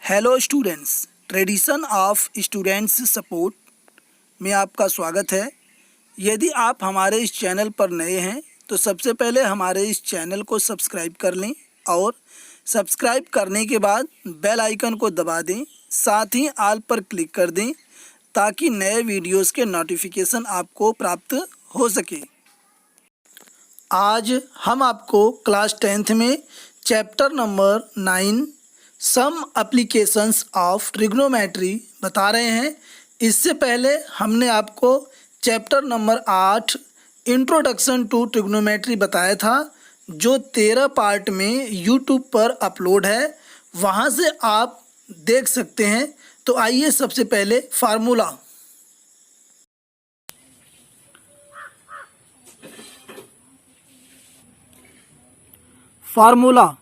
Hello students, tradition of students support में आपका स्वागत है। यदि आप हमारे इस चैनल पर नए हैं तो सबसे पहले हमारे इस चैनल को सब्सक्राइब कर लें और सब्सक्राइब करने के बाद बेल आइकन को दबा दें, साथ ही ऑल पर क्लिक कर दें ताकि नए वीडियोस के नोटिफिकेशन आपको प्राप्त हो सके। आज हम आपको क्लास 10th में chapter number 9 some applications of trigonometry बता रहे हैं। इससे पहले हमने आपको chapter number 8 introduction to trigonometry बताया था, जो 13 पार्ट में यूट्यूब पर अपलोड है, वहां से आप देख सकते हैं। तो आइए सबसे पहले फार्मूला। फार्मूला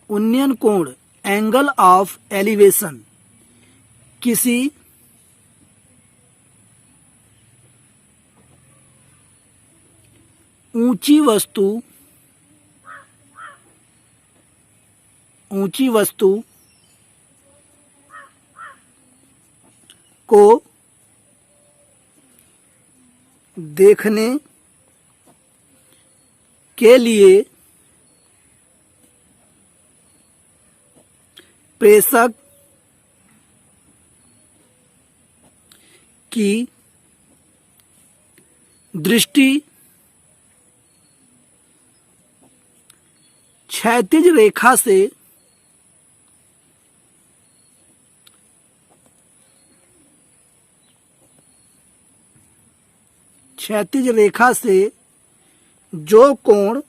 उन्नयन कोण एंगल ऑफ एलिवेशन किसी ऊंची वस्तु को देखने के लिए प्रेक्षक की दृष्टि क्षैतिज रेखा से जो कोण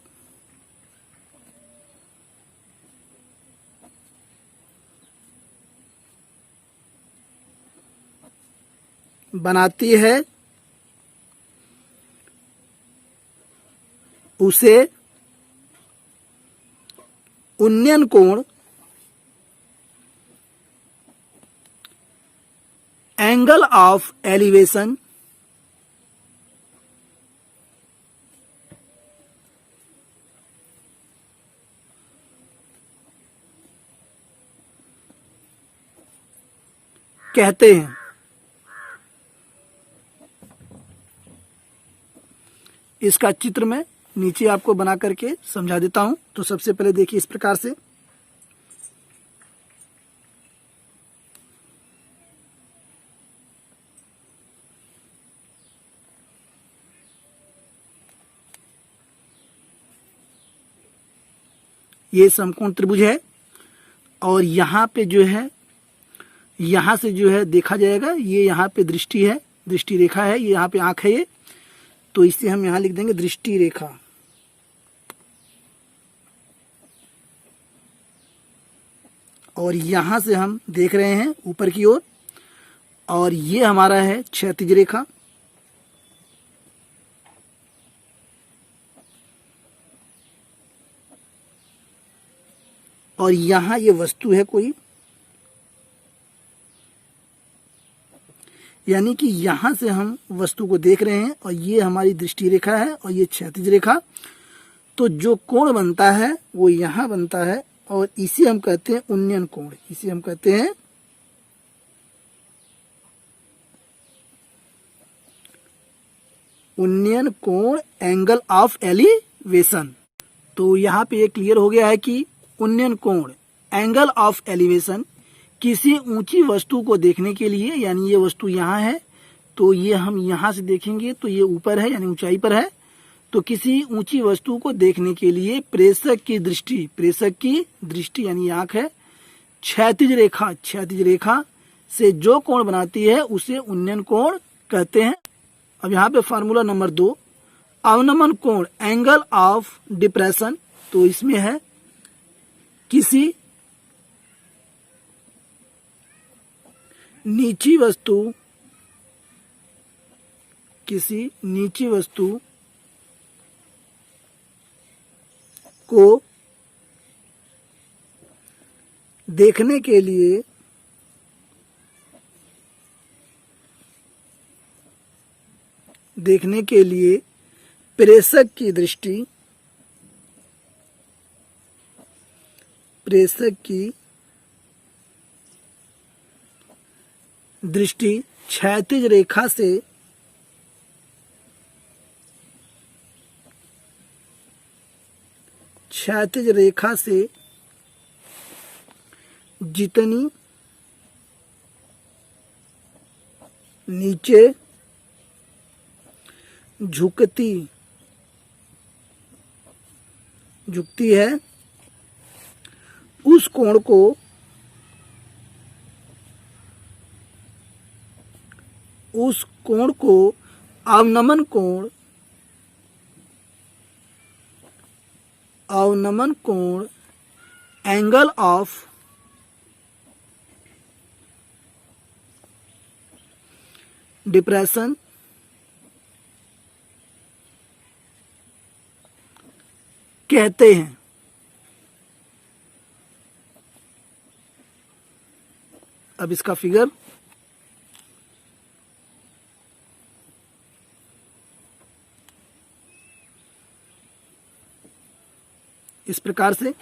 बनाती है उसे उन्नयन कोण एंगल ऑफ एलिवेशन कहते हैं। इसका चित्र मैं नीचे आपको बना करके समझा देता हूं। तो सबसे पहले देखिए इस प्रकार से ये समकोण त्रिभुज है और यहाँ पे जो है, यहाँ से जो है देखा जाएगा, ये यहाँ पे दृष्टि है, दृष्टि रेखा है, ये यहाँ पे आंख है ये, तो इसे हम यहां लिख देंगे दृष्टि रेखा। और यहां से हम देख रहे हैं ऊपर की ओर, और ये हमारा है क्षैतिज रेखा। और यहां ये वस्तु है कोई, यानी कि यहां से हम वस्तु को देख रहे हैं और ये हमारी दृष्टि रेखा है और ये क्षैतिज रेखा। तो जो कोण बनता है वो यहां बनता है और इसे हम कहते हैं उन्नयन कोण। इसे हम कहते हैं उन्नयन कोण एंगल ऑफ एलिवेशन। तो यहाँ पे ये क्लियर हो गया है कि उन्नयन कोण एंगल ऑफ एलिवेशन किसी ऊंची वस्तु को देखने के लिए, यानी ये वस्तु यहाँ है तो ये हम यहाँ से देखेंगे तो ये ऊपर है यानी ऊंचाई पर है, तो किसी ऊंची वस्तु को देखने के लिए प्रेक्षक की दृष्टि यानी आंख है, क्षैतिज रेखा से जो कोण बनाती है उसे उन्नयन कोण कहते हैं। अब यहाँ पे फार्मूला नंबर 2 अवनमन कोण एंगल ऑफ डिप्रेशन। तो इसमें है किसी नीची वस्तु को देखने के लिए प्रेक्षक की दृष्टि क्षैतिज रेखा से जितनी नीचे झुकती है उस कोण को अवनमन कोण एंगल ऑफ डिप्रेशन कहते हैं। अब इसका फिगर इस प्रकार से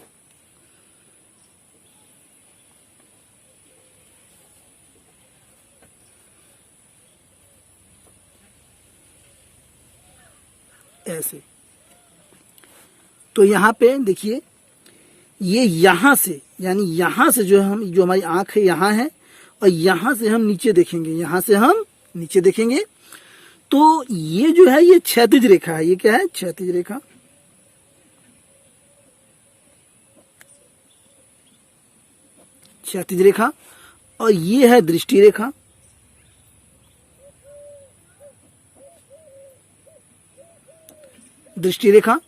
ऐसे। तो यहाँ पे देखिए, ये यहाँ से यानी यहाँ से जो हमारी आंख है यहाँ है, और यहाँ से हम नीचे देखेंगे, तो ये जो है ये क्षैतिज रेखा है। ये क्या है? क्षैतिज रेखा। क्षैतिज रेखा। और ये है दृष्टि रेखा। दृष्टि रेखा।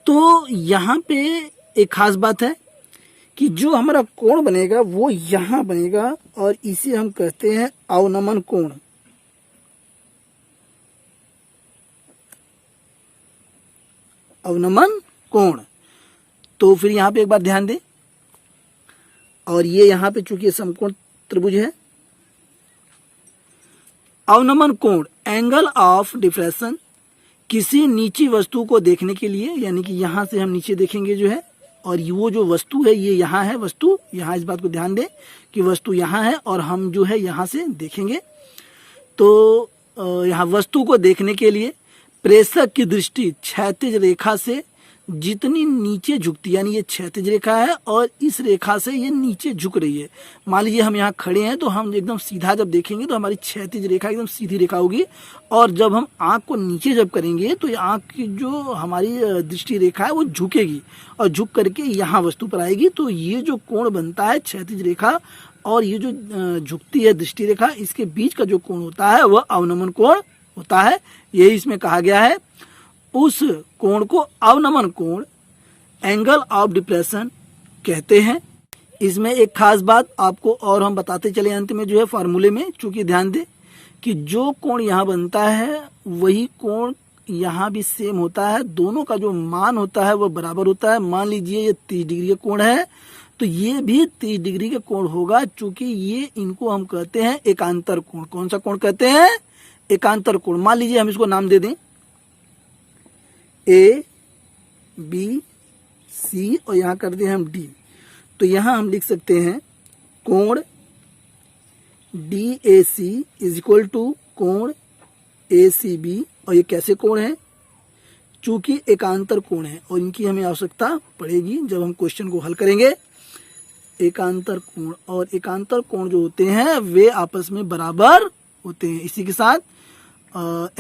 तो यहाँ पे एक खास बात है कि जो हमारा कोण बनेगा वो यहाँ बनेगा, और इसे हम कहते हैं अवनमन कोण। अवनमन कोण। तो फिर यहाँ पे एक बार ध्यान दें, और ये यहाँ पे चूंकि समकोण त्रिभुज है, अवनमन कोण एंगल ऑफ डिफ्रेक्शन किसी नीची वस्तु को देखने के लिए, यानी कि यहाँ से हम नीचे देखेंगे जो है, और वो जो वस्तु है ये यहाँ है। वस्तु यहाँ, इस बात को ध्यान दें कि वस्तु यहाँ है और हम जो है यहाँ से देखेंगे। तो यहाँ वस्तु को देखने के लिए प्रेषक की दृष्टि क्षैतिज रेखा से जितनी नीचे झुकती, यानी ये क्षैतिज रेखा है और इस रेखा से ये नीचे झुक रही है। मान लीजिए हम यहाँ खड़े हैं तो हम एकदम सीधा जब देखेंगे तो हमारी क्षैतिज रेखा एकदम सीधी रेखा होगी, और जब हम आँख को नीचे जब करेंगे तो आँख की जो हमारी दृष्टि रेखा है वो झुकेगी, और झुक करके यहाँ वस्तु पर आएगी। तो ये जो कोण बनता है क्षैतिज रेखा और ये जो झुकती है दृष्टि रेखा, इसके बीच का जो कोण होता है वह अवनमन कोण होता है। यही इसमें कहा गया है। उस कोण को अवनमन कोण एंगल ऑफ डिप्रेशन कहते हैं। इसमें एक खास बात आपको और हम बताते चले अंत में जो है फार्मूले में, चूंकि ध्यान दें कि जो कोण यहाँ बनता है वही कोण यहाँ भी सेम होता है। दोनों का जो मान होता है वह बराबर होता है। मान लीजिए ये 30 डिग्री का कोण है तो ये भी 30 डिग्री का कोण होगा, चूंकि ये इनको हम कहते हैं एकांतर कोण। कौन सा कोण कहते हैं? एकांतर कोण। मान लीजिए हम इसको नाम दे दें ए बी सी और यहाँ कर दें हम डी। तो यहाँ हम लिख सकते हैं कोण D A C is equal to कोण ए सी बी। और ये कैसे कोण है? चूंकि एकांतर कोण है और इनकी हमें आवश्यकता पड़ेगी जब हम क्वेश्चन को हल करेंगे। एकांतर कोण और एकांतर कोण जो होते हैं वे आपस में बराबर होते हैं। इसी के साथ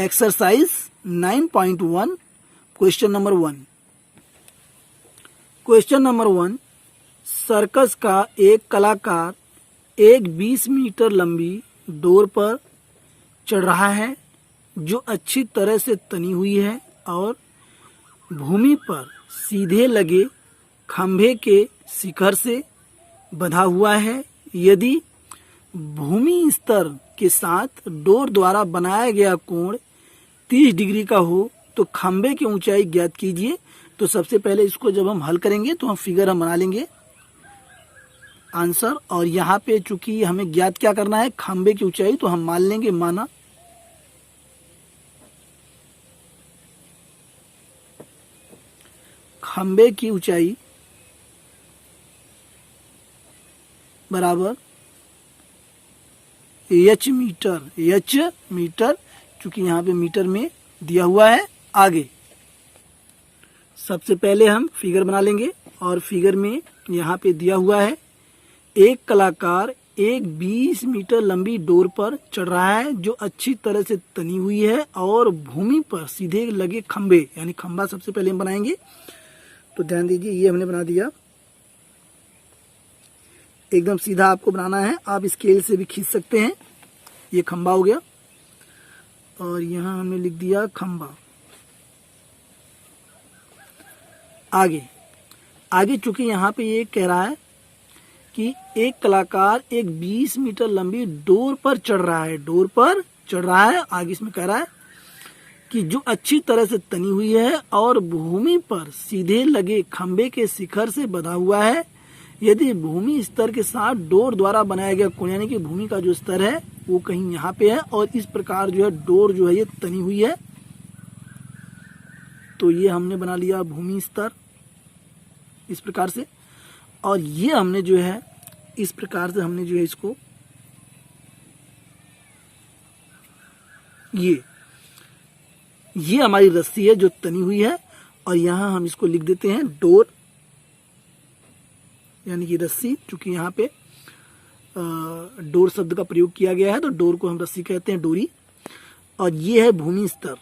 exercise 9.1 question number 1। Question number 1, circus का एक कलाकार एक 20 मीटर लंबी डोर पर चढ़ रहा है जो अच्छी तरह से तनी हुई है और भूमि पर सीधे लगे खंभे के शिखर से बंधा हुआ है। यदि भूमि स्तर के साथ डोर द्वारा बनाया गया कोण 30 डिग्री का हो तो खंभे की ऊंचाई ज्ञात कीजिए। तो सबसे पहले इसको जब हम हल करेंगे तो हम फिगर हम बना लेंगे आंसर। और यहाँ पे चूंकि हमें ज्ञात क्या करना है, खंभे की ऊंचाई, तो हम मान लेंगे माना खंभे की ऊंचाई बराबर एच मीटर, चूंकि यहाँ पे मीटर में दिया हुआ है। आगे सबसे पहले हम फिगर बना लेंगे और फिगर में यहाँ पे दिया हुआ है एक कलाकार एक 20 मीटर लंबी डोर पर चढ़ रहा है जो अच्छी तरह से तनी हुई है और भूमि पर सीधे लगे खंभे, यानी खंभा सबसे पहले हम बनाएंगे। तो ध्यान दीजिए, ये हमने बना दिया, एकदम सीधा आपको बनाना है, आप स्केल से भी खींच सकते हैं। ये खंभा हो गया और यहाँ हमने लिख दिया खंभा। आगे चूंकि यहाँ पे ये कह रहा है कि एक कलाकार एक 20 मीटर लंबी डोर पर चढ़ रहा है, आगे इसमें कह रहा है कि जो अच्छी तरह से तनी हुई है और भूमि पर सीधे लगे खंभे के शिखर से बंधा हुआ है। यदि भूमि स्तर के साथ डोर द्वारा बनाया गया कोण, यानी कि भूमि का जो स्तर है वो कहीं यहाँ पे है और इस प्रकार जो है डोर जो है ये तनी हुई है। तो ये हमने बना लिया भूमि स्तर इस प्रकार से, और ये हमने जो है इस प्रकार से हमने जो है इसको ये हमारी रस्सी है जो तनी हुई है और यहां हम इसको लिख देते हैं डोर, यानी कि रस्सी। चूंकि यहाँ पे डोर शब्द का प्रयोग किया गया है तो डोर को हम रस्सी कहते हैं, डोरी। और ये है भूमि स्तर।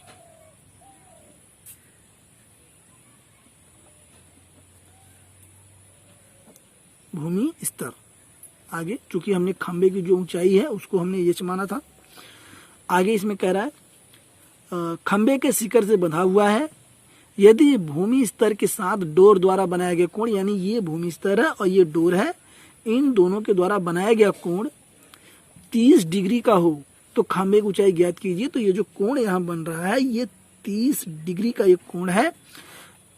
भूमि स्तर। आगे चूंकि हमने खंबे की जो ऊंचाई है उसको हमने ये माना था। आगे इसमें कह रहा है खंबे के शिखर से बंधा हुआ है यदि भूमि स्तर के साथ डोर द्वारा बनाया गया कोण, यानी ये भूमि स्तर है और ये डोर है, इन दोनों के द्वारा बनाया गया कोण 30 डिग्री का हो तो खंबे की ऊंचाई ज्ञात कीजिए। तो ये जो कोण यहाँ बन रहा है ये 30 डिग्री का ये कोण है।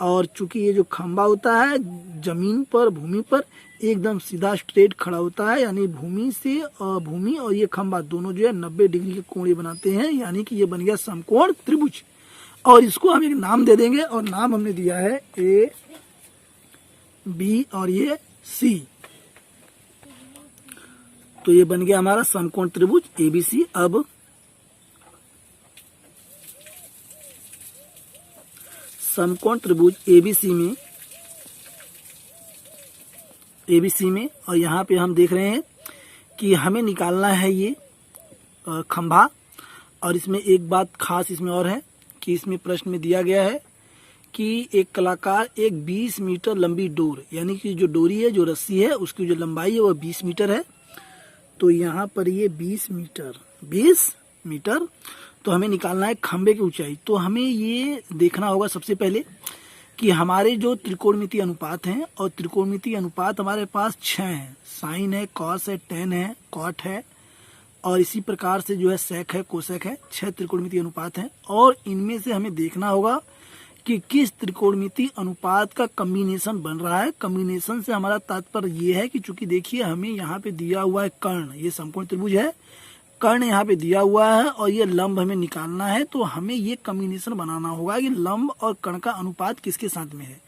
और चूंकि ये जो खंबा होता है जमीन पर, भूमि पर एकदम सीधा स्ट्रेट खड़ा होता है, यानी भूमि और ये खंबा दोनों जो है 90 डिग्री के कोण ये बनाते हैं, यानी कि ये बन गया समकोण त्रिभुज। और इसको हम एक नाम दे देंगे और नाम हमने दिया है ए बी और ये सी। तो ये बन गया हमारा समकोण त्रिभुज एबीसी। अब समकोण त्रिभुज एबीसी में और यहाँ पे हम देख रहे हैं कि हमें निकालना है ये खंभा। और इसमें एक बात खास इसमें और है कि इसमें प्रश्न में दिया गया है कि एक कलाकार एक 20 मीटर लंबी डोर, यानी कि जो डोरी है, जो रस्सी है, उसकी जो लंबाई है वो 20 मीटर है। तो यहाँ पर ये 20 मीटर तो हमें निकालना है खंबे की ऊंचाई। तो हमें ये देखना होगा सबसे पहले कि हमारे जो त्रिकोणमितीय अनुपात हैं, और त्रिकोणमितीय अनुपात हमारे पास 6 हैं, साइन है, कॉस है, टेन है, कॉट है और इसी प्रकार से जो है सेक है, कोसेक है। 6 त्रिकोणमितीय अनुपात हैं और इनमें से हमें देखना होगा कि किस त्रिकोणमितीय अनुपात का कॉम्बिनेशन बन रहा है। कॉम्बिनेशन से हमारा तात्पर्य ये है कि चूंकि देखिए हमें यहाँ पे दिया हुआ है कर्ण, ये समकोण त्रिभुज है, कर्ण यहाँ पे दिया हुआ है और ये लंब हमें निकालना है। तो हमें ये कॉम्बिनेशन बनाना होगा कि लंब और कर्ण का अनुपात किसके साथ में है।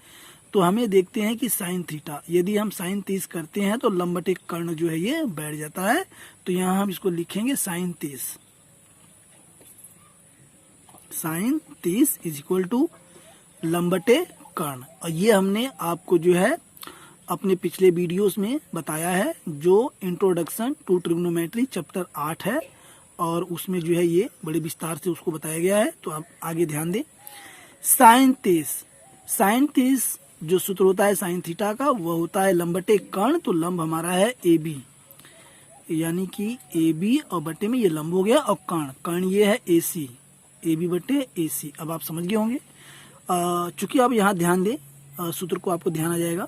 तो हमें देखते हैं कि साइन थीटा, यदि हम साइन 30 करते हैं तो लंब बटे कर्ण जो है ये बैठ जाता है। तो यहाँ हम इसको लिखेंगे साइन 30 इज इक्वल टू लंब बटे कर्ण। और ये हमने आपको जो है अपने पिछले वीडियोस में बताया है, जो इंट्रोडक्शन टू ट्रिग्नोमेट्री चैप्टर 8 है और उसमें जो है ये बड़े विस्तार से उसको बताया गया है। तो आप आगे ध्यान दें। साइन 30 जो सूत्र होता है साइन थीटा का वह होता है लंब बटे कर्ण। तो लंब हमारा है ए बी, यानी कि ए बी और बटे में ये लंब हो गया और कर्ण ये है ए सी, ए बी बटे ए सी। अब आप समझ गए होंगे। चूंकि आप यहाँ ध्यान दें, सूत्र को आपको ध्यान आ जाएगा।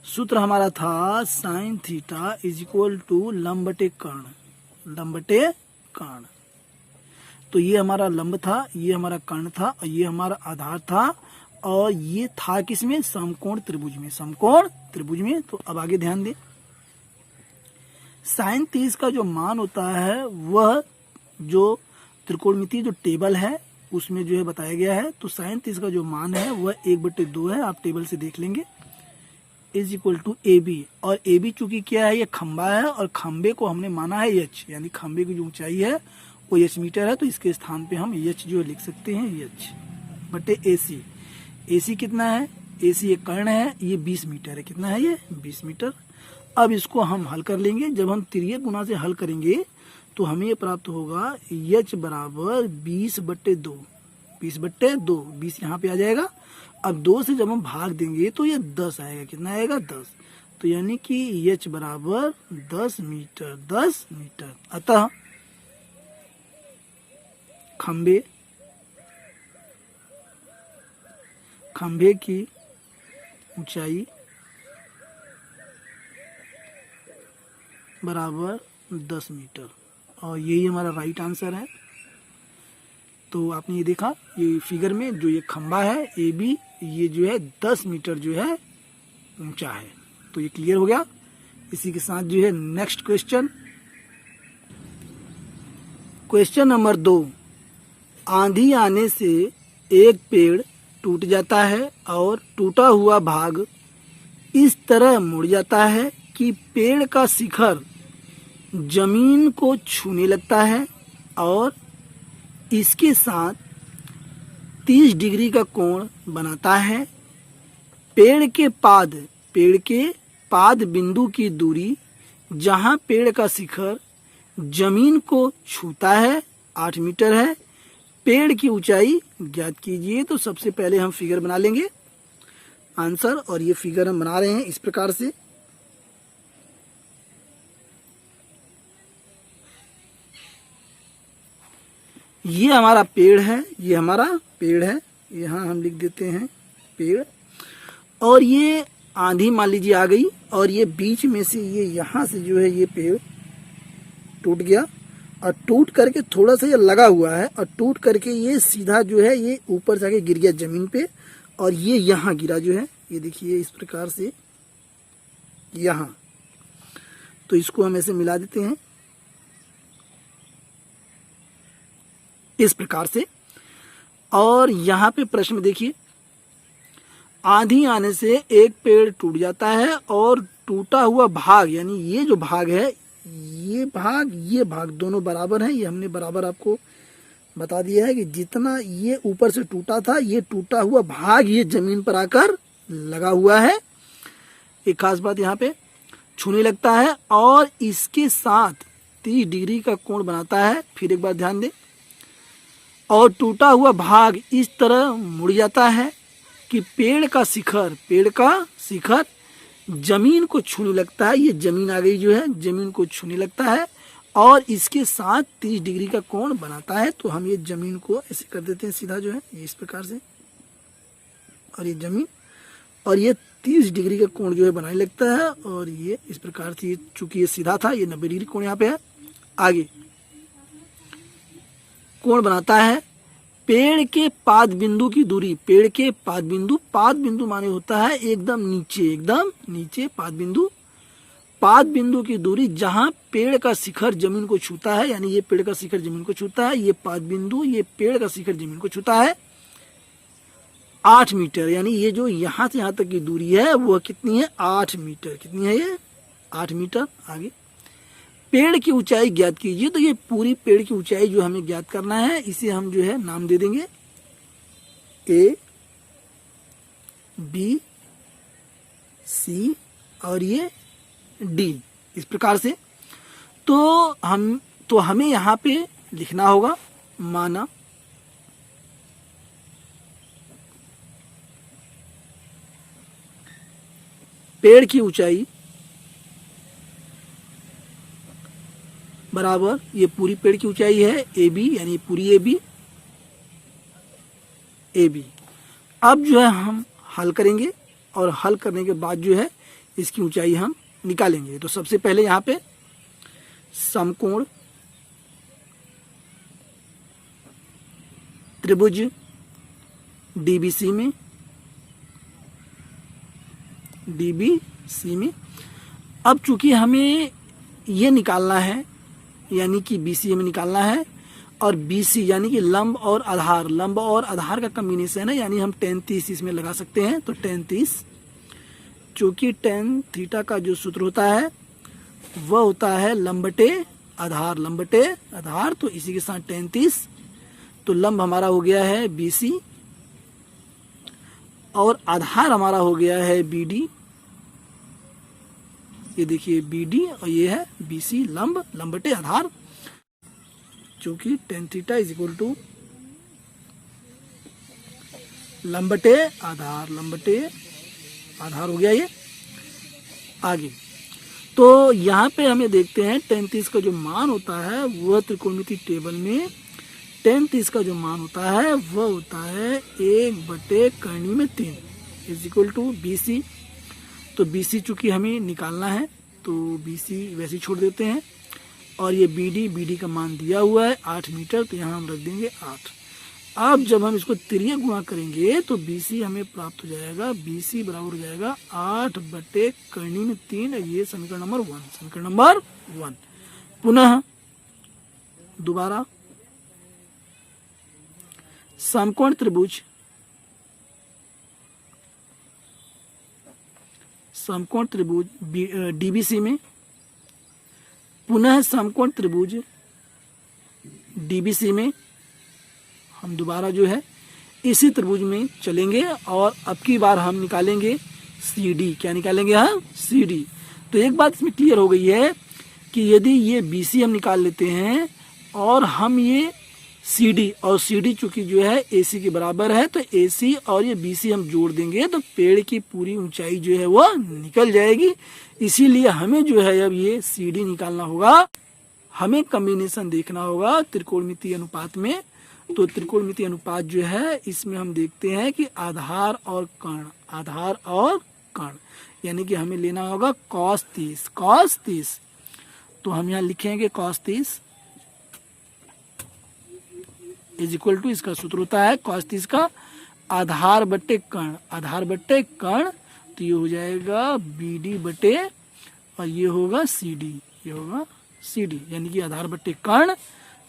सूत्र हमारा था sine theta is equal to लंब बटे कर्ण। तो ये हमारा लंब था, ये हमारा कर्ण था और ये हमारा आधार था और ये था किसमें, समकोण त्रिभुज में। तो अब आगे ध्यान दें। साइन 30 का जो मान होता है वह जो त्रिकोणमितीय जो टेबल है उसमें जो है बताया गया है। तो साइन 30 का जो मान है वह 1/2 है, आप टेबल से देख लेंगे। Is equal to A B, और ए बी चूंकि क्या है, ये खंबा है और खंबे को हमने माना है एच, यानी खंबे की जो ऊंचाई है वो एच मीटर है, तो इसके स्थान पे हम एच जो लिख सकते हैं एच बटे ए सी। ए सी कितना है, ए सी एक कर्ण है, ये 20 मीटर है। कितना है ये 20 मीटर। अब इसको हम हल कर लेंगे, जब हम तिर्यक गुना से हल करेंगे तो हमें ये प्राप्त होगा एच बराबर 20 बट्टे 2, 20 बट्टे 2, 20 यहाँ पे आ जाएगा। अब 2 से जब हम भाग देंगे तो ये 10 आएगा। कितना आएगा 10, तो यानी कि एच बराबर 10 मीटर, 10 मीटर। अतः खंबे की ऊंचाई बराबर 10 मीटर, और यही हमारा राइट आंसर है। तो आपने ये देखा, ये फिगर में जो ये खंबा है ए बी, ये जो है 10 मीटर जो है ऊंचा है। तो ये क्लियर हो गया। इसी के साथ जो है नेक्स्ट क्वेश्चन, क्वेश्चन नंबर 2। आंधी आने से एक पेड़ टूट जाता है और टूटा हुआ भाग इस तरह मुड़ जाता है कि पेड़ का शिखर जमीन को छूने लगता है और इसके साथ 30 डिग्री का कोण बनाता है। पेड़ के पाद बिंदु की दूरी जहां पेड़ का शिखर जमीन को छूता है 8 मीटर है। पेड़ की ऊंचाई ज्ञात कीजिए। तो सबसे पहले हम फिगर बना लेंगे आंसर, और ये फिगर हम बना रहे हैं इस प्रकार से। ये हमारा पेड़ है, ये हमारा पेड़ है, यहाँ हम लिख देते हैं पेड़, और ये आंधी मान लीजिए आ गई, और ये बीच में से ये यहाँ से जो है ये पेड़ टूट गया, और टूट करके थोड़ा सा ये लगा हुआ है, और टूट करके ये सीधा जो है ये ऊपर से आके गिर गया जमीन पे, और ये यहाँ गिरा जो है, ये देखिए इस प्रकार से यहाँ। तो इसको हम ऐसे मिला देते हैं इस प्रकार से। और यहाँ पे प्रश्न देखिए, आंधी आने से एक पेड़ टूट जाता है और टूटा हुआ भाग, यानी ये जो भाग है ये भाग दोनों बराबर हैं। ये हमने बराबर आपको बता दिया है कि जितना ये ऊपर से टूटा था, ये टूटा हुआ भाग ये जमीन पर आकर लगा हुआ है। एक खास बात यहाँ पे छूने लगता है और इसके साथ 30 डिग्री का कोण बनाता है। फिर एक बार ध्यान दें, और टूटा हुआ भाग इस तरह मुड़ जाता है कि पेड़ का शिखर जमीन को छूने लगता है। ये जमीन आ गई जो है, जमीन को छूने लगता है और इसके साथ 30 डिग्री का कोण बनाता है। तो हम ये जमीन को ऐसे कर देते हैं सीधा जो है ये इस प्रकार से, और ये जमीन, और ये 30 डिग्री का कोण जो है बनाने लगता है, और ये इस प्रकार से, चूंकि ये सीधा था, ये 90 डिग्री कोण यहाँ पे है। आगे कोण बनाता है। पेड़ के पाद बिंदु की दूरी, पेड़ के पाद बिंदु माने होता है एकदम नीचे पाद बिंदु की दूरी जहां पेड़ का शिखर जमीन को छूता है, यानी ये पेड़ का शिखर जमीन को छूता है, ये पाद बिंदु, ये पेड़ का शिखर जमीन को छूता है 8 मीटर, यानी ये जो यहां से यहां तक की दूरी है वह कितनी है 8 मीटर। कितनी है ये 8 मीटर। आगे पेड़ की ऊंचाई ज्ञात कीजिए। तो ये पूरी पेड़ की ऊंचाई जो हमें ज्ञात करना है, इसे हम जो है नाम दे देंगे ए बी सी और ये डी, इस प्रकार से। तो हमें यहाँ पे लिखना होगा, माना पेड़ की ऊंचाई बराबर ये पूरी पेड़ की ऊंचाई है ए बी, यानी पूरी ए बी। अब जो है हम हल करेंगे, और हल करने के बाद जो है इसकी ऊंचाई हम निकालेंगे। तो सबसे पहले यहाँ पे समकोण त्रिभुज डीबीसी में अब चूंकि हमें ये निकालना है, यानी कि बीसी में निकालना है, और बीसी यानी कि लंब और आधार का कॉम्बिनेशन है, यानी हम tan 30 इसमें लगा सकते हैं। तो tan 30 चूंकि टेन थीटा का जो सूत्र होता है वह होता है लंब बटे आधार, लंब बटे आधार। तो इसी के साथ टेन 30, तो लंब हमारा हो गया है BC और आधार हमारा हो गया है BD। ये देखिए BD और ये है BC, लंब लंब बटे आधार, चूंकि tan theta is equal to लंब बटे आधार, लंब बटे आधार हो गया ये। आगे तो यहाँ पे हमें देखते हैं टेन 30 का जो मान होता है वह त्रिकोणमिति टेबल में टेन 30 का जो मान होता है वह होता है 1/3 इज इक्वल टू BC। तो BC चूंकि हमें निकालना है तो BC वैसे ही छोड़ देते हैं, और ये BD का मान दिया हुआ है 8 मीटर, तो यहाँ हम रख देंगे 8। अब जब हम इसको तिर्यक गुणा करेंगे तो BC हमें प्राप्त हो जाएगा, BC बराबर हो जाएगा 8/3। ये समीकरण नंबर 1, समीकरण नंबर 1। पुनः दोबारा समकोण त्रिभुज, समकोण त्रिभुज DBC में, पुनः समकोण त्रिभुज DBC में हम दोबारा जो है इसी त्रिभुज में चलेंगे और अब की बार हम निकालेंगे CD। क्या निकालेंगे? हाँ, CD। तो एक बात इसमें क्लियर हो गई है कि यदि ये BC हम निकाल लेते हैं और हम ये CD, और CD चूंकि जो है AC के बराबर है, तो AC और ये BC हम जोड़ देंगे तो पेड़ की पूरी ऊंचाई जो है वो निकल जाएगी। इसीलिए हमें जो है अब ये CD निकालना होगा, हमें कॉम्बिनेशन देखना होगा त्रिकोणमितीय अनुपात में। तो त्रिकोणमितीय अनुपात जो है इसमें हम देखते हैं कि आधार और कर्ण, आधार और कर्ण, यानी कि हमें लेना होगा cos 30, cos 30। तो हम यहाँ लिखेंगे cos 30 इज इक्वल टू, इसका सूत्र होता है cos 30 का आधार बट्टे कर्ण, आधार बट्टे कर्ण। तो ये हो जाएगा BD बटे और ये होगा CD, ये होगा CD, यानी कि आधार बट्टे कर्ण।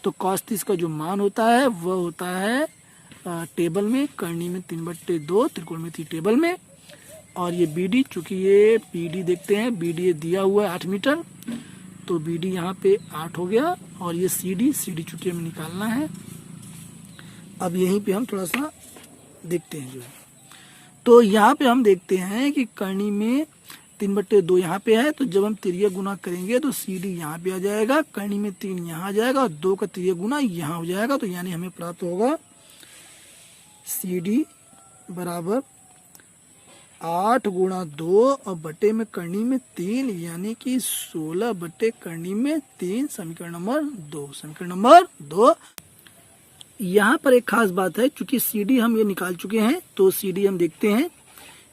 तो cos 30 का जो मान होता है वह होता है टेबल में कर्णी में 3/2 त्रिकोणमितीय टेबल में, और ये BD, चूंकि ये BD देखते हैं, BD दिया हुआ है 8 मीटर, तो BD यहाँ पे 8 हो गया, और ये CD चूंकि हमें निकालना है। अब यहीं पे हम थोड़ा सा देखते हैं जो है, तो यहाँ पे हम देखते हैं कि कर्णी में 3/2 यहाँ पे है, तो जब हम तिर्यक गुना करेंगे तो CD यहाँ पे आ जाएगा, कर्णी में 3 यहाँ आ जाएगा और 2 का तिर्यक गुना यहाँ हो जाएगा। तो यानी हमें प्राप्त होगा CD बराबर 8 गुणा 2 और बटे में कर्णी में 3, यानी कि 16 बटे कर्णी में 3, समीकरण नंबर 2, समीकरण नंबर 2। यहाँ पर एक खास बात है, चूंकि CD हम ये निकाल चुके हैं, तो CD हम देखते हैं,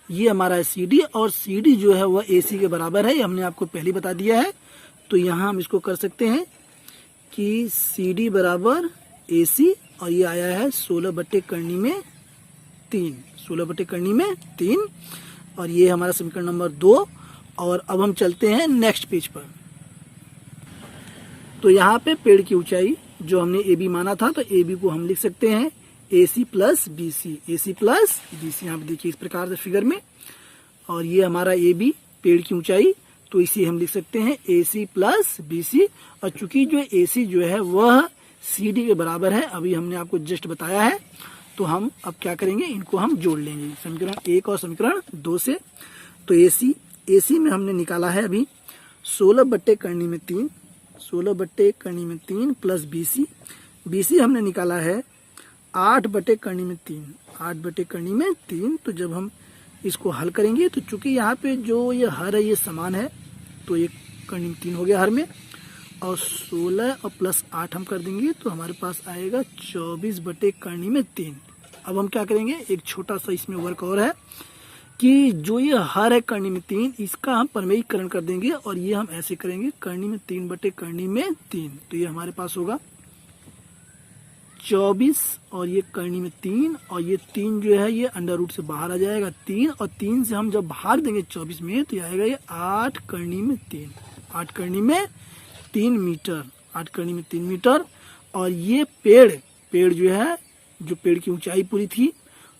ये हमारा है CD, और CD जो है वह AC के बराबर है, ये हमने आपको पहले बता दिया है। तो यहाँ हम इसको कर सकते हैं कि CD बराबर AC, और ये आया है 16 बटे कर्णी में 3, 16 बटे कर्णी में 3, और ये हमारा समीकरण नंबर 2। और अब हम चलते हैं नेक्स्ट पेज पर। तो यहाँ पे पेड़ की ऊंचाई जो हमने AB माना था, तो AB को हम लिख सकते हैं AC plus BC, AC plus BC, यहाँ पे देखिए इस प्रकार से फिगर में, और ये हमारा AB पेड़ की ऊंचाई, तो इसे हम लिख सकते हैं AC प्लस BC। और चूंकि जो AC जो है वह CD के बराबर है, अभी हमने आपको जस्ट बताया है, तो हम अब क्या करेंगे, इनको हम जोड़ लेंगे समीकरण 1 और समीकरण 2 से। तो AC में हमने निकाला है अभी 16 बट्टे कर्णी में 3, 16 बट्टे कर्णी में 3 प्लस BC हमने निकाला है 8 बटे कर्णी में 3, 8 बटे कर्णी में 3। तो जब हम इसको हल करेंगे तो चूंकि यहाँ पे जो ये हर है ये समान है, तो ये कर्णी में 3 हो गया हर में, और 16 और प्लस 8 हम कर देंगे तो हमारे पास आएगा 24 बटे कर्णी में 3। अब हम क्या करेंगे, एक छोटा सा इसमें वर्क और है कि जो ये हर है कर्णी में 3, इसका हम परमेयीकरण कर देंगे, और ये हम ऐसे करेंगे कर्णी में 3 बटे कर्णी में 3। तो ये हमारे पास होगा 24, और ये कर्णी में 3, और ये 3 जो है ये अंडर रूट से बाहर आ जाएगा 3, और 3 से हम जब भाग देंगे 24 में तो ये आएगा ये 8 कर्णी में 3, 8 कर्णी में 3 मीटर, 8 कर्णी में 3 मीटर। और ये पेड़ जो है, जो पेड़ की ऊंचाई पूरी थी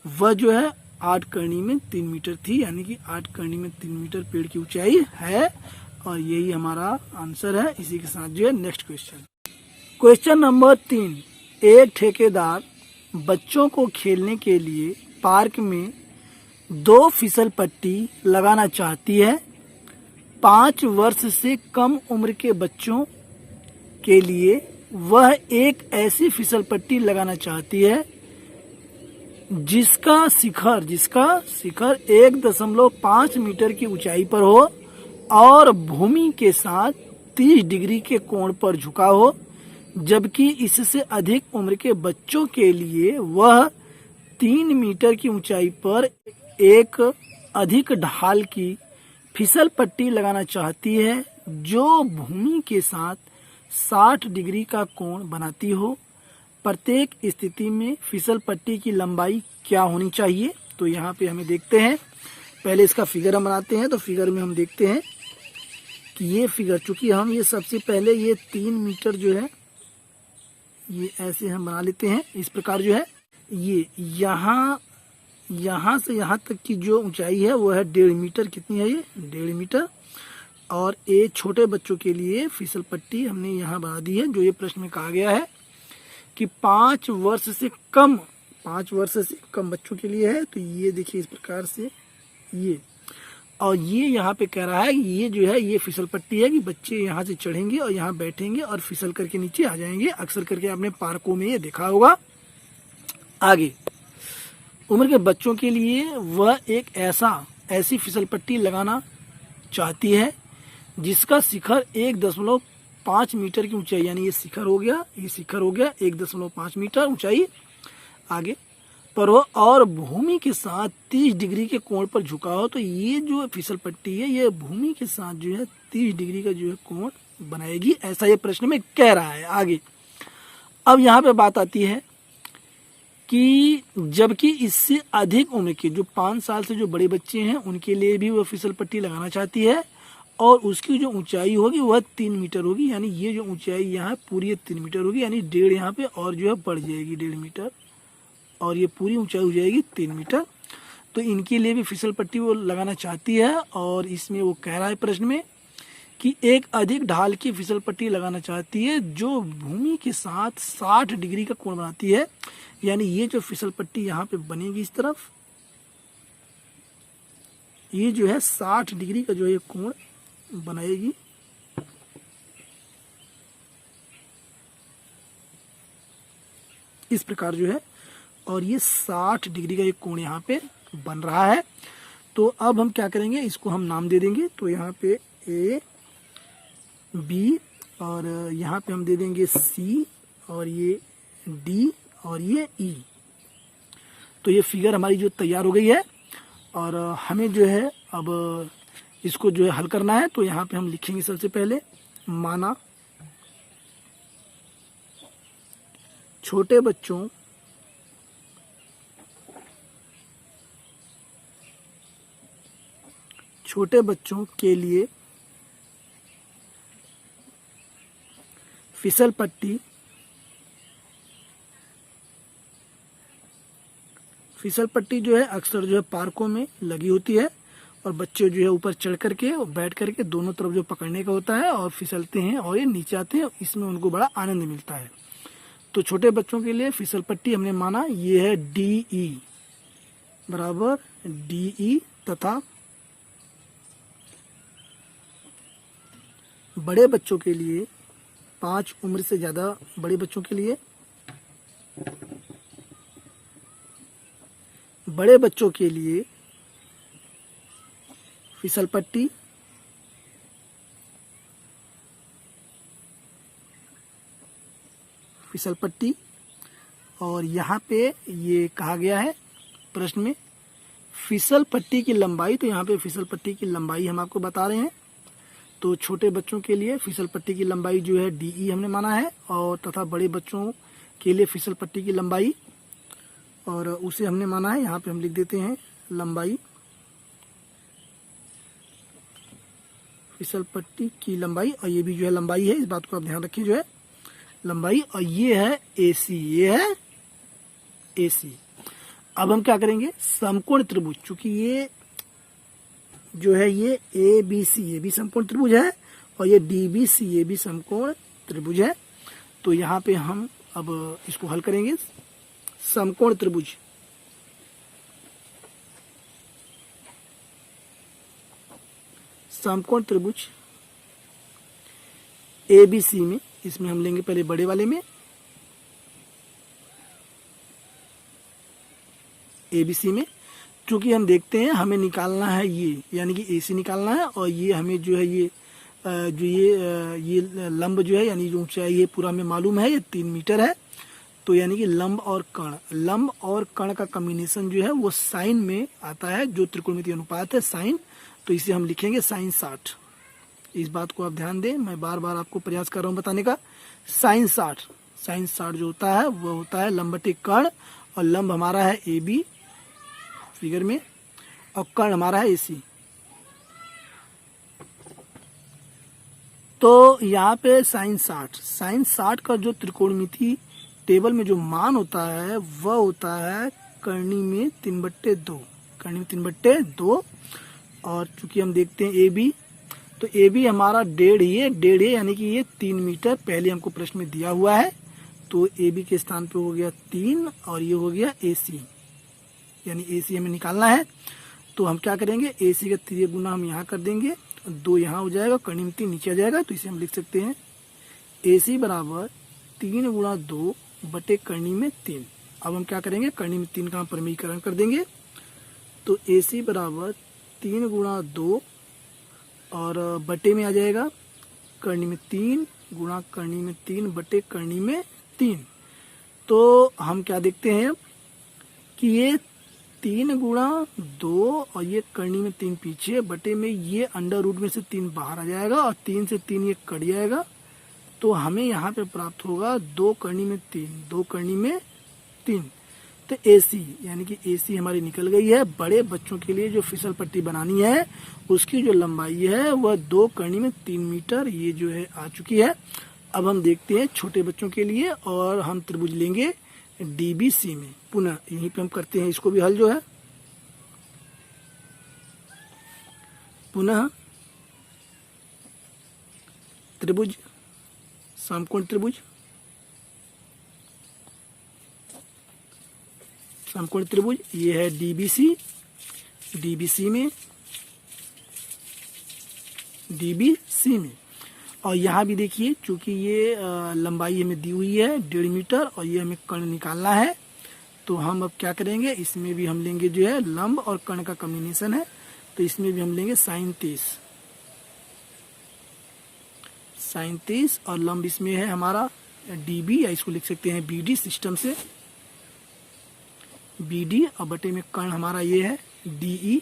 वह जो है 8 करनी में 3 मीटर थी, यानी कि 8 करनी में 3 मीटर पेड़ की ऊंचाई है, और यही हमारा आंसर है। इसी के साथ जो है नेक्स्ट क्वेश्चन नंबर 3, एक ठेकेदार बच्चों को खेलने के लिए पार्क में 2 फिसल पट्टी लगाना चाहती है। 5 वर्ष से कम उम्र के बच्चों के लिए वह एक ऐसी फिसल पट्टी लगाना चाहती है जिसका शिखर 1.5 मीटर की ऊंचाई पर हो और भूमि के साथ 30 डिग्री के कोण पर झुका हो, जबकि इससे अधिक उम्र के बच्चों के लिए वह 3 मीटर की ऊंचाई पर एक अधिक ढाल की फिसल पट्टी लगाना चाहती है जो भूमि के साथ 60 डिग्री का कोण बनाती हो। प्रत्येक स्थिति में फिसल पट्टी की लंबाई क्या होनी चाहिए? तो यहाँ पे हमें देखते हैं, पहले इसका फिगर हम बनाते हैं। तो फिगर में हम देखते हैं कि ये फिगर, चूंकि हम ये सबसे पहले ये 3 मीटर जो है ये ऐसे हम बना लेते हैं। इस प्रकार जो है ये यहाँ से यहाँ तक की जो ऊंचाई है वो है 1.5 मीटर। कितनी है ये? 1.5 मीटर। और ये छोटे बच्चों के लिए फिसल पट्टी हमने यहाँ बना दी है, जो ये प्रश्न में कहा गया है कि 5 वर्ष से कम बच्चों के लिए है। तो ये देखिए इस प्रकार से ये, और ये यहाँ पे कह रहा है कि ये जो है ये फिसल पट्टी है कि बच्चे यहाँ से चढ़ेंगे और यहाँ बैठेंगे और फिसल करके नीचे आ जाएंगे। अक्सर करके आपने पार्कों में ये देखा होगा। आगे, उम्र के बच्चों के लिए वह एक ऐसी फिसल पट्टी लगाना चाहती है जिसका शिखर 1.5 मीटर की ऊंचाई, यानी ये शिखर हो गया 1.5 मीटर ऊंचाई आगे पर हो और भूमि के साथ 30 डिग्री के कोण पर झुका हो। तो ये जो फिसल पट्टी है ये भूमि के साथ जो है 30 डिग्री का जो है कोण बनाएगी, ऐसा ये प्रश्न में कह रहा है। आगे, अब यहाँ पे बात आती है कि जबकि इससे अधिक उम्र के जो 5 साल से जो बड़े बच्चे हैं उनके लिए भी वह फिसल पट्टी लगाना चाहती है और उसकी जो ऊंचाई होगी वह 3 मीटर होगी, यानी ये जो ऊंचाई यहाँ पूरी 3 मीटर होगी, यानी 1.5 यहाँ पे और जो है बढ़ जाएगी 1.5 मीटर और ये पूरी ऊंचाई हो जाएगी 3 मीटर। तो इनके लिए भी फिसल पट्टी वो लगाना चाहती है और इसमें वो कह रहा है प्रश्न में कि एक अधिक ढाल की फिसल पट्टी लगाना चाहती है जो भूमि के साथ 60 डिग्री का कोण बनाती है, यानी ये जो फिसल पट्टी यहाँ पे बनेगी इस तरफ, ये जो है 60 डिग्री का जो है कोण बनाएगी। इस प्रकार जो है, और ये 60 डिग्री का एक कोण यहाँ पे बन रहा है। तो अब हम क्या करेंगे, इसको हम नाम दे देंगे। तो यहाँ पे ए बी और यहाँ पे हम दे देंगे सी और ये डी और ये ई। तो ये फिगर हमारी जो तैयार हो गई है और हमें जो है अब इसको जो है हल करना है। तो यहाँ पे हम लिखेंगे सबसे पहले, माना छोटे बच्चों के लिए फिसल पट्टी जो है अक्सर जो है पार्कों में लगी होती है और बच्चे जो है ऊपर चढ़ करके और बैठ करके दोनों तरफ जो पकड़ने का होता है और फिसलते हैं और ये नीचे आते हैं, इसमें उनको बड़ा आनंद मिलता है। तो छोटे बच्चों के लिए फिसल पट्टी हमने माना ये है DE बराबर DE तथा बड़े बच्चों के लिए 5 उम्र से ज्यादा बड़े बच्चों के लिए फिसल पट्टी और यहाँ पे ये कहा गया है प्रश्न में फिसल पट्टी की लंबाई। तो यहाँ पे फिसल पट्टी की लंबाई हम आपको बता रहे हैं। तो छोटे बच्चों के लिए फिसल पट्टी की लंबाई जो है DE हमने माना है और तथा बड़े बच्चों के लिए फिसल पट्टी की लंबाई और उसे हमने माना है, यहाँ पे हम लिख देते हैं लंबाई, फिसल पट्टी की लंबाई, और ये भी जो है लंबाई है, इस बात को आप ध्यान रखिए जो है लंबाई। और ये है AC, ये है AC। अब हम क्या करेंगे, समकोण त्रिभुज, चूंकि ये जो है ये ए बी सी ये भी समकोण त्रिभुज है और ये डी बी सी ये भी समकोण त्रिभुज है। तो यहाँ पे हम अब इसको हल करेंगे। समकोण त्रिभुज, समकोण त्रिभुज ए बी सी में, इसमें हम लेंगे पहले बड़े वाले में ए बी सी में, चूंकि हम देखते हैं हमें निकालना है ये, यानी कि ए सी निकालना है और ये हमें जो है ये जो ये लंब जो है यानी जो ऊंचाई ये पूरा हमें मालूम है, ये 3 मीटर है। तो यानी कि लंब और कर्ण का कॉम्बिनेशन जो है वो साइन में आता है, जो त्रिकोणमितीय अनुपात है साइन। तो इसे हम लिखेंगे साइन 60। इस बात को आप ध्यान दें, मैं बार बार आपको प्रयास कर रहा हूँ बताने का। साइन 60 जो होता है वो होता है लंब बटे कर्ण, और लंब हमारा है ए बी फिगर में और कर्ण हमारा है ए सी। तो यहाँ पे साइन 60 का जो त्रिकोणमिति टेबल में जो मान होता है वह होता है कर्णी में 3/2। और चूंकि हम देखते हैं ए बी, तो ए बी हमारा डेढ़ है यानी कि ये 3 मीटर पहले हमको प्रश्न में दिया हुआ है। तो ए बी के स्थान पे हो गया 3 और ये हो गया ए सी, यानी ए सी हमें निकालना है। तो हम क्या करेंगे, ए सी का 3 गुना हम यहाँ कर देंगे, 2 यहाँ हो जाएगा, कर्णी में 3 नीचे आ जाएगा। तो इसे हम लिख सकते हैं ए सी बराबर 3 गुणा 2 बटे कर्णी में 3। अब हम क्या करेंगे, कर्णी में 3 का हम परिमीकरण कर देंगे। तो ए सी बराबर 3 गुणा 2 और बटे में आ जाएगा कर्णी में 3 गुणा कर्णी में 3 बटे कर्णी में 3। तो हम क्या देखते हैं कि ये 3 गुणा 2 और ये कर्णी में 3 पीछे, बटे में ये अंडर रूट में से 3 बाहर आ जाएगा और 3 से 3 ये कट जाएगा। तो हमें यहाँ पे प्राप्त होगा 2 कर्णी में 3। तो AC यानी कि AC हमारी निकल गई है। बड़े बच्चों के लिए जो फिसल पट्टी बनानी है उसकी जो लंबाई है वह 2 कर्णी में 3 मीटर ये जो है आ चुकी है। अब हम देखते हैं छोटे बच्चों के लिए, और हम त्रिभुज लेंगे DBC में। पुनः यहीं पे हम करते हैं इसको भी हल जो है। पुनः त्रिभुज, समकोण त्रिभुज, समकोण त्रिभुज ये है DBC में। और यहाँ भी देखिए, चूंकि ये लंबाई हमें दी हुई है 1.5 मीटर और ये हमें कर्ण निकालना है। तो हम अब क्या करेंगे, इसमें भी हम लेंगे जो है लंब और कर्ण का कॉम्बिनेशन है, तो इसमें भी हम लेंगे साइन 30 और लंब इसमें है हमारा DB, या इसको लिख सकते हैं BD सिस्टम से, BD और बटे में कर्ण हमारा ये है DE।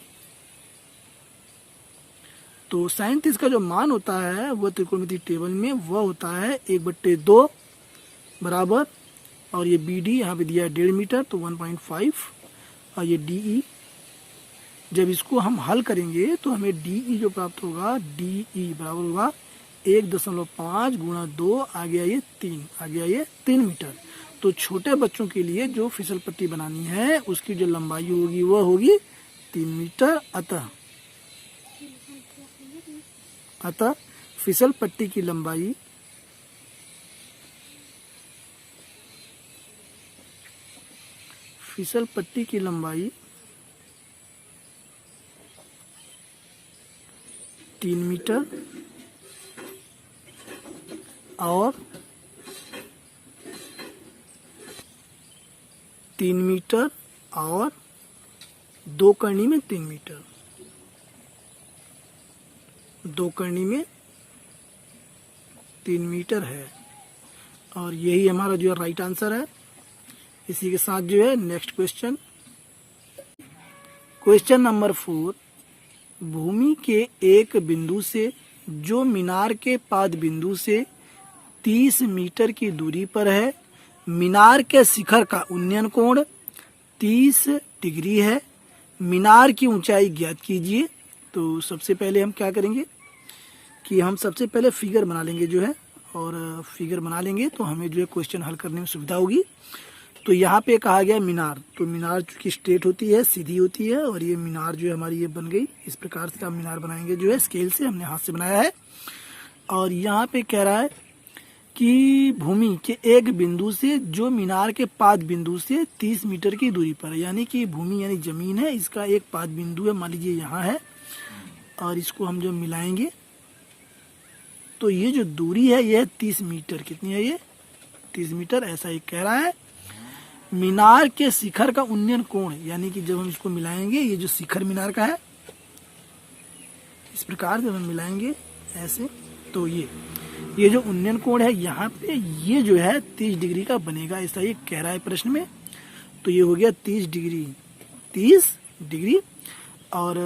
तो साइन 30 का जो मान होता है वह त्रिकोणमिति टेबल में वह होता है 1/2 बराबर, और ये BD यहाँ पे दिया है 1.5 मीटर तो 1.5, और ये DE जब इसको हम हल करेंगे तो हमें DE जो प्राप्त होगा, DE बराबर होगा 1.5 गुणा 2 आ गया ये 3 मीटर। तो छोटे बच्चों के लिए जो फिसल पट्टी बनानी है उसकी जो लंबाई होगी वह होगी 3 मीटर। अतः फिसल पट्टी की लंबाई फिसल पट्टी की लंबाई 3 मीटर और 3 मीटर और 2 कर्णी में 3 मीटर, 2 कर्णी में 3 मीटर है। और यही हमारा जो है राइट आंसर है। इसी के साथ जो है नेक्स्ट क्वेश्चन, क्वेश्चन नंबर 4, भूमि के एक बिंदु से जो मीनार के पाद बिंदु से 30 मीटर की दूरी पर है, मीनार के शिखर का उन्नयन कोण 30 डिग्री है, मीनार की ऊंचाई ज्ञात कीजिए। तो सबसे पहले हम क्या करेंगे कि हम सबसे पहले फिगर बना लेंगे जो है, और फिगर बना लेंगे तो हमें जो है क्वेश्चन हल करने में सुविधा होगी। तो यहाँ पे कहा गया मीनार, तो मीनार चूंकि स्ट्रेट होती है, सीधी होती है, और ये मीनार जो है हमारी ये बन गई। इस प्रकार से हम मीनार बनाएंगे, जो है स्केल से, हमने हाथ से बनाया है। और यहाँ पे कह रहा है कि भूमि के एक बिंदु से जो मीनार के पाद बिंदु से 30 मीटर की दूरी पर है, यानी कि भूमि यानी जमीन है, इसका एक पाद बिंदु है, मान लीजिए यहाँ है, और इसको हम जब मिलाएंगे तो ये जो दूरी है ये है 30 मीटर। कितनी है ये? 30 मीटर, ऐसा ही कह रहा है। मीनार के शिखर का उन्नयन कोण, यानी कि जब हम इसको मिलाएंगे, ये जो शिखर मीनार का है, इस प्रकार जब हम मिलाएंगे ऐसे, तो ये जो उन्नयन कोण है यहाँ पे, ये जो है 30 डिग्री का बनेगा, ऐसा ये कह रहा है प्रश्न में। तो ये हो गया 30 डिग्री, 30 डिग्री। और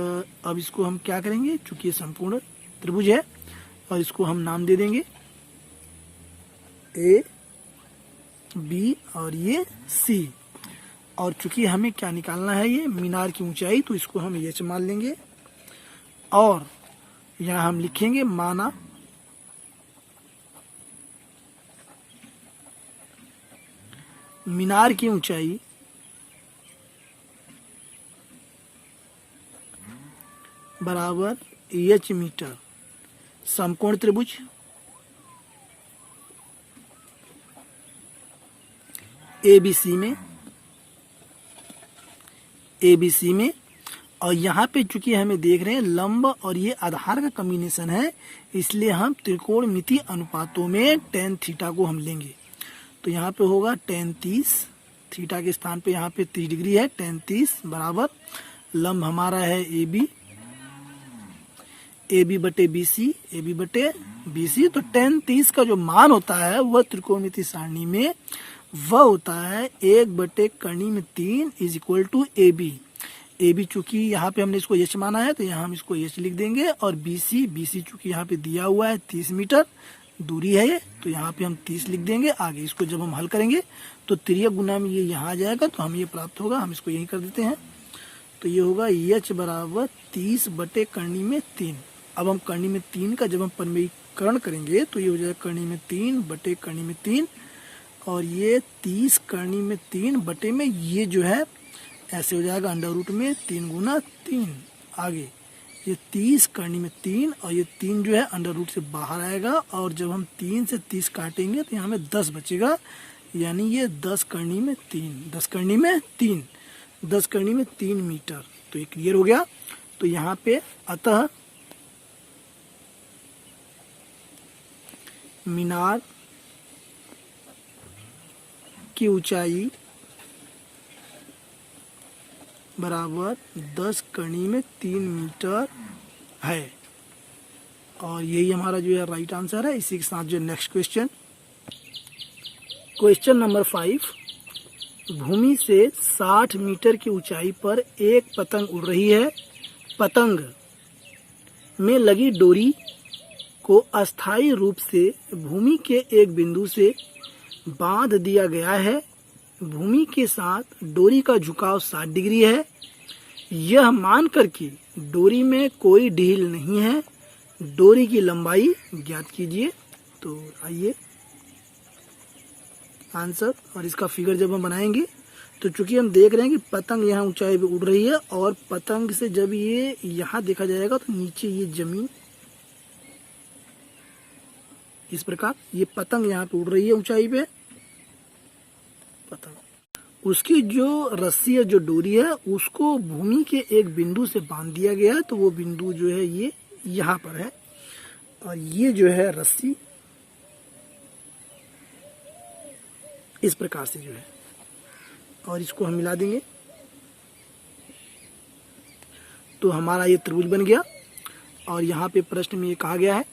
अब इसको हम क्या करेंगे, चूंकि ये संपूर्ण त्रिभुज है, और इसको हम नाम दे देंगे ए, बी और ये सी। और चूंकि हमें क्या निकालना है, ये मीनार की ऊंचाई, तो इसको हम एच मान लेंगे। और यहाँ हम लिखेंगे माना मीनार की ऊंचाई बराबर एच मीटर समकोण त्रिभुज एबीसी में, और यहाँ पे चूंकि हमें देख रहे हैं लंब और ये आधार का कॉम्बिनेशन है, इसलिए हम त्रिकोणमितीय अनुपातों में tan थीटा को हम लेंगे। तो यहाँ पे होगा tan 30, थीटा के स्थान पे यहाँ पे 30 डिग्री है, tan 30 बराबर लंब हमारा है AB बटे BC। तो tan 30 का जो मान होता है वह त्रिकोणमितीय सारणी में वह होता है 1/3 इज इक्वल टू AB चूंकि यहाँ पे हमने इसको H माना है, तो यहाँ हम इसको H लिख देंगे। और BC चूंकि यहाँ पे दिया हुआ है 30 मीटर दूरी है ये, तो यहाँ पे हम 30 लिख देंगे। आगे इसको जब हम हल करेंगे तो 3 गुना में ये यहाँ आ जाएगा, तो हम ये प्राप्त होगा, हम इसको यही कर देते हैं। तो ये होगा H बराबर 30/3। अब हम करनी में 3 का जब हम परिमेयीकरण करेंगे तो ये हो जाएगा करनी में 3/3, और ये 30 करनी में 3 बटे में ये जो है ऐसे हो जाएगा अंडर रूट में 3 गुना 3। आगे ये 30 करनी में 3, और ये 3 जो है अंडर रूट से बाहर आएगा, और जब हम 3 से 30 काटेंगे तो यहाँ में 10 बचेगा, यानी ये 10 करनी में 3 मीटर। तो ये क्लियर हो गया। तो यहाँ पे अतः मीनार की ऊंचाई बराबर 10 करनी में 3 मीटर है, और यही हमारा जो है राइट आंसर है। इसी के साथ जो नेक्स्ट क्वेश्चन नंबर 5, भूमि से 60 मीटर की ऊंचाई पर एक पतंग उड़ रही है। पतंग में लगी डोरी को अस्थायी रूप से भूमि के एक बिंदु से बांध दिया गया है। भूमि के साथ डोरी का झुकाव 60 डिग्री है। यह मानकर कि डोरी में कोई ढील नहीं है, डोरी की लंबाई ज्ञात कीजिए। तो आइए आंसर, और इसका फिगर जब हम बनाएंगे तो चूंकि हम देख रहे हैं कि पतंग यहाँ ऊंचाई पे उड़ रही है, और पतंग से जब ये यहाँ देखा जाएगा तो नीचे ये जमीन, इस प्रकार ये पतंग यहाँ पे उड़ रही है ऊंचाई पे, पतंग उसकी जो रस्सी है, जो डोरी है, उसको भूमि के एक बिंदु से बांध दिया गया है। तो वो बिंदु जो है ये यहाँ पर है, और ये जो है रस्सी इस प्रकार से जो है, और इसको हम मिला देंगे तो हमारा ये त्रिभुज बन गया। और यहाँ पे प्रश्न में ये कहा गया है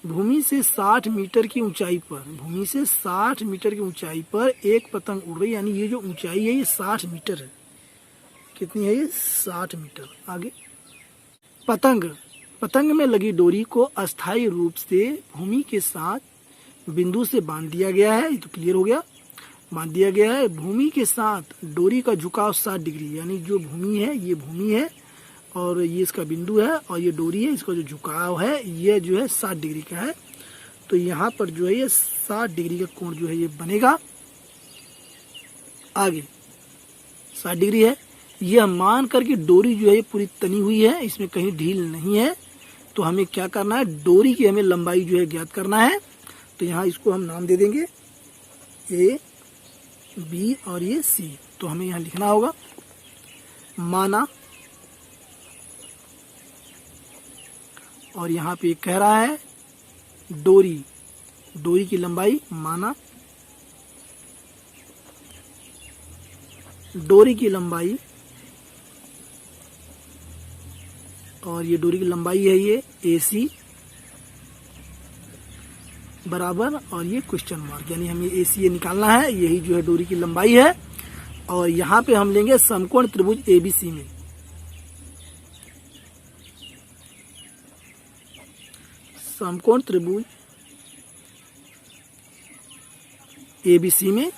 भूमि से 60 मीटर की ऊंचाई पर एक पतंग उड़ रही है, यानी ये जो ऊंचाई है ये 60 मीटर है। कितनी है ये? 60 मीटर। आगे पतंग में लगी डोरी को अस्थायी रूप से भूमि के साथ बिंदु से बांध दिया गया है। ये तो क्लियर हो गया, बांध दिया गया है। भूमि के साथ डोरी का झुकाव 60 डिग्री, यानी जो भूमि है ये भूमि है, और ये इसका बिंदु है, और ये डोरी है, इसका जो झुकाव है ये जो है 60 डिग्री का है। तो यहाँ पर जो है ये 60 डिग्री का कोण जो है ये बनेगा। आगे 60 डिग्री है। यह मान करके डोरी जो है पूरी तनी हुई है, इसमें कहीं ढील नहीं है। तो हमें क्या करना है, डोरी की हमें लंबाई जो है ज्ञात करना है। तो यहाँ इसको हम नाम दे देंगे ए, बी और ये सी। तो हमें यहाँ लिखना होगा माना, और यहाँ पे कह रहा है डोरी की लंबाई माना, डोरी की लंबाई, और ये डोरी की लंबाई है ये AC बराबर, और ये क्वेश्चन मार्क, यानी हमें AC ये निकालना है। यही जो है डोरी की लंबाई है। और यहाँ पे हम लेंगे समकोण त्रिभुज ABC में, समकोण त्रिभुज ABC में।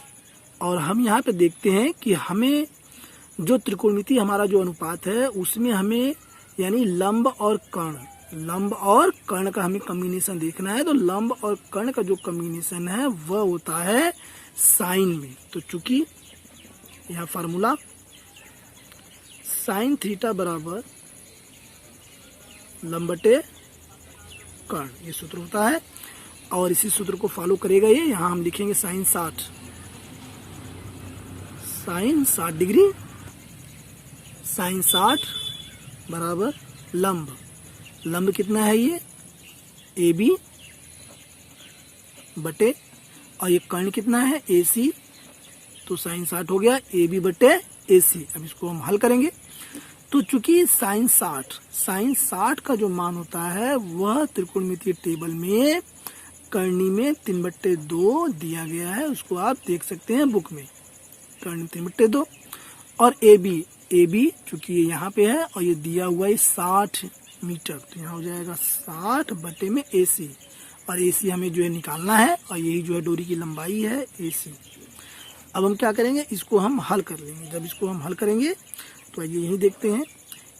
और हम यहाँ पे देखते हैं कि हमें जो त्रिकोणमिति हमारा जो अनुपात है उसमें हमें यानी लंब और कर्ण का हमें कॉम्बिनेशन देखना है। तो लंब और कर्ण का जो कॉम्बिनेशन है वह होता है साइन में। तो चूंकि यहाँ फार्मूला साइन थीटा बराबर लंब बटे कर्ण, ये सूत्र होता है। और इसी सूत्र को फॉलो करेगा ये। यहाँ हम लिखेंगे साइन 60 डिग्री, साइन 60 बराबर लंब कितना है ये AB बटे, और ये कर्ण कितना है AC। तो साइन 60 हो गया AB बटे AC। अब इसको हम हल करेंगे। तो चूंकि साइन 60 का जो मान होता है वह त्रिकोणमितीय टेबल में कर्णी में 3/2 दिया गया है, उसको आप देख सकते हैं बुक में, कर्णी 3/2। और AB चूंकि ये यहाँ पे है और ये दिया हुआ है 60 मीटर, तो यहाँ हो जाएगा 60 बटे में AC, और AC हमें जो है निकालना है, और यही जो है डोरी की लंबाई है AC। अब हम क्या करेंगे, इसको हम हल कर लेंगे। जब इसको हम हल करेंगे तो आइए यही देखते हैं।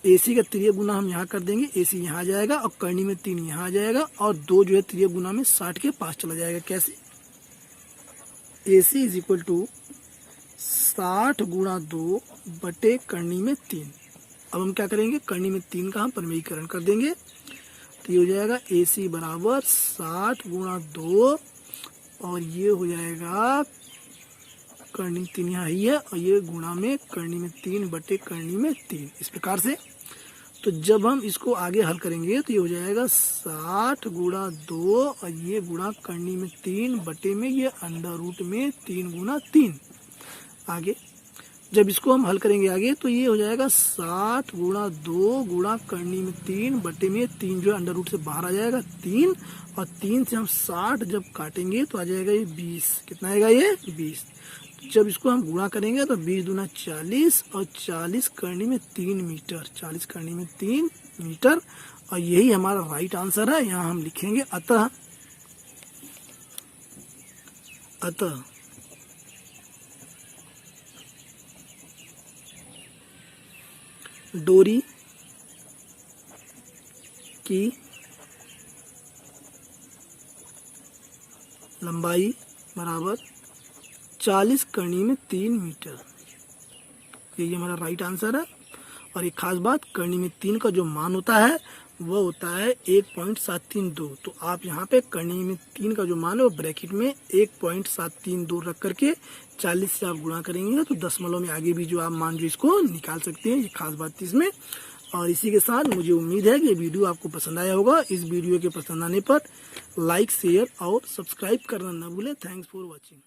AC का त्रिय गुना हम यहाँ कर देंगे, AC यहाँ आ जाएगा और कर्णी में 3 यहाँ आ जाएगा, और 2 जो है त्रिय गुना में 60 के पास चला जाएगा। कैसे, AC इज इक्वल टू 60 गुणा 2 बटे कर्णी में 3। अब हम क्या करेंगे, कर्णी में 3 का हम परिमेयीकरण कर देंगे। तो ये हो जाएगा AC बराबर 60 गुणा 2, और ये हो जाएगा कर्णी 3 यहाँ ही है, और ये गुणा में कर्णी में 3 बटे कर्णी में 3, इस प्रकार से। तो जब हम इसको आगे हल करेंगे तो ये हो जाएगा 60 गुणा 2, और ये गुणा कर्णी में 3 बटे में ये अंडर रूट में 3 गुणा 3। आगे जब इसको हम हल करेंगे आगे तो ये हो जाएगा 60 गुणा 2 गुणा कर्णी में 3 बटे में 3 जो है अंडर रूट से बाहर आ जाएगा 3, और 3 से हम 60 जब काटेंगे तो आ जाएगा ये 20। कितना आएगा ये 20। जब इसको हम गुणा करेंगे तो 20 दूना 40, और 40 कर्णी में 3 मीटर, 40 कर्णी में 3 मीटर, और यही हमारा राइट आंसर है। यहाँ हम लिखेंगे अतः डोरी की लंबाई बराबर 40 कर्णी में 3 मीटर, यही हमारा राइट आंसर है। और एक खास बात, कर्णी में 3 का जो मान होता है वो होता है 1.732। तो आप यहाँ पे कर्णी में 3 का जो मान है वो ब्रैकेट में 1.732 रख करके 40 से आप गुणा करेंगे तो दशमलव में आगे भी जो आप मान जो इसको निकाल सकते हैं। ये खास बात थी इसमें। और इसी के साथ मुझे उम्मीद है कि ये वीडियो आपको पसंद आया होगा। इस वीडियो के पसंद आने पर लाइक, शेयर और सब्सक्राइब करना न भूलें। Thanks for watching.